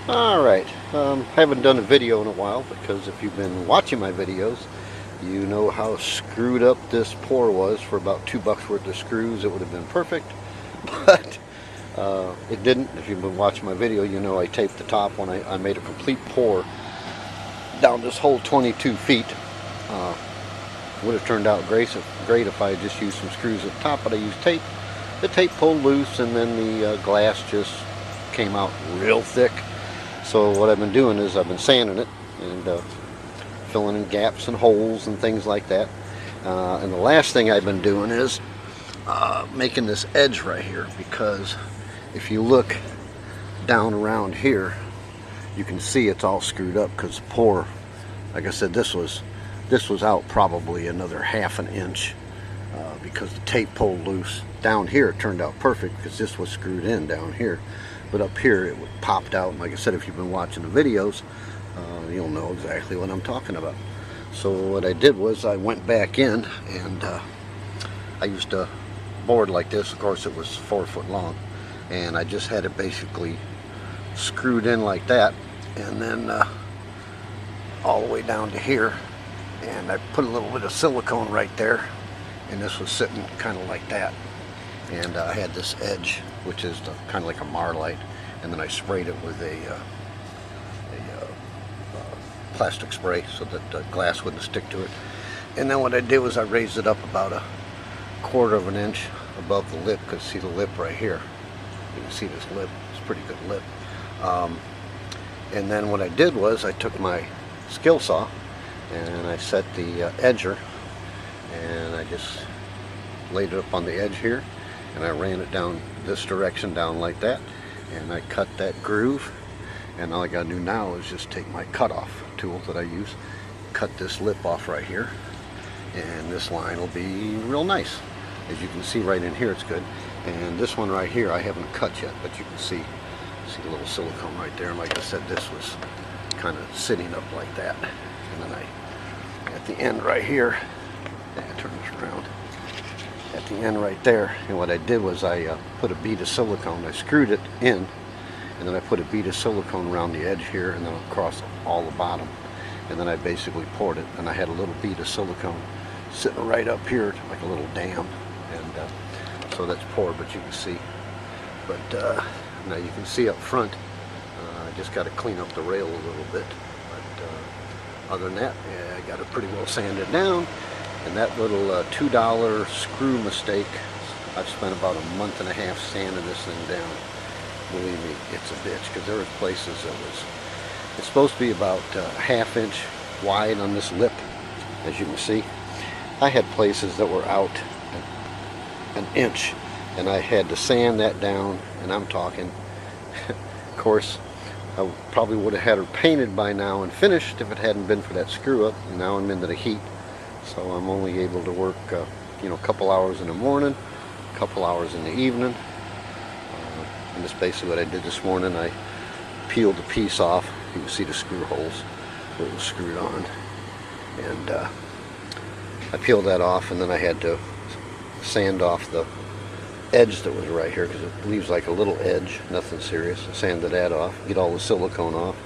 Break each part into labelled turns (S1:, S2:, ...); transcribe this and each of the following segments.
S1: Alright, haven't done a video in a while because if you've been watching my videos, you know how screwed up this pour was. For about $2 worth of screws, it would have been perfect, but it didn't. If you've been watching my video, you know I taped the top when I made a complete pour down this whole 22 feet. Would have turned out great if I had just used some screws at the top, but I used tape. The tape pulled loose and then the glass just came out real thick. So what I've been doing is I've been sanding it and filling in gaps and holes and things like that. And the last thing I've been doing is making this edge right here, because if you look down around here, you can see it's all screwed up because the pour, like I said, this was out probably another ½ an inch because the tape pulled loose. Down here it turned out perfect because this was screwed in down here. But up here it popped out, and like I said, if you've been watching the videos, you'll know exactly what I'm talking about. So what I did was I went back in and I used a board like this. Of course it was 4 foot long, and I just had it basically screwed in like that, and then all the way down to here, and I put a little bit of silicone right there, and this was sitting kind of like that. And I had this edge, which is kind of like a marlite, and then I sprayed it with a plastic spray so that the glass wouldn't stick to it. And then what I did was I raised it up about a ½ of an inch above the lip, because see the lip right here, you can see this lip, it's a pretty good lip. And then what I did was I took my skill saw and I set the edger, and I just laid it up on the edge here, and I ran it down this direction, down like that, and I cut that groove. And all I gotta do now is just take my cutoff tool that I use, cut this lip off right here, and this line will be real nice. As you can see right in here, it's good. And this one right here I haven't cut yet, but you can see a little silicone right there. And like I said, this was kind of sitting up like that. And then at the end right here, turn this around. At the end right there, and what I did was I put a bead of silicone, I screwed it in, and then I put a bead of silicone around the edge here and then across all the bottom, and then I basically poured it, and I had a little bead of silicone sitting right up here like a little dam, and so that's poured, but you can see, but now you can see up front, I just got to clean up the rail a little bit, but other than that, yeah, I got it pretty well sanded down. And that little $2 screw mistake, I've spent about a month and a half sanding this thing down. Believe me, it's a bitch, because there was places that it's supposed to be about ½ inch wide on this lip, as you can see. I had places that were out an inch, and I had to sand that down, and I'm talking, of course, I probably would have had her painted by now and finished if it hadn't been for that screw up, and now I'm into the heat. So I'm only able to work, you know, a couple hours in the morning, a couple hours in the evening. And that's basically what I did this morning. I peeled the piece off. You can see the screw holes where it was screwed on. And I peeled that off, and then I had to sand off the edge that was right here, because it leaves like a little edge, nothing serious. I sanded that off, get all the silicone off.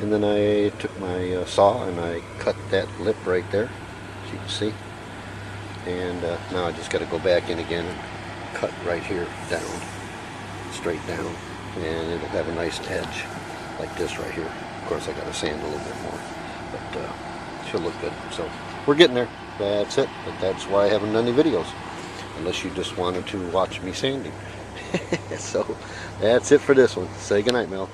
S1: And then I took my saw and I cut that lip right there, you can see, and now I just got to go back in again and cut right here down, straight down, and it'll have a nice edge like this right here. Of course I got to sand a little bit more, but it should look good. So we're getting there. That's it. But that's why I haven't done any videos, unless you just wanted to watch me sanding. So that's it for this one. Say goodnight, Mel.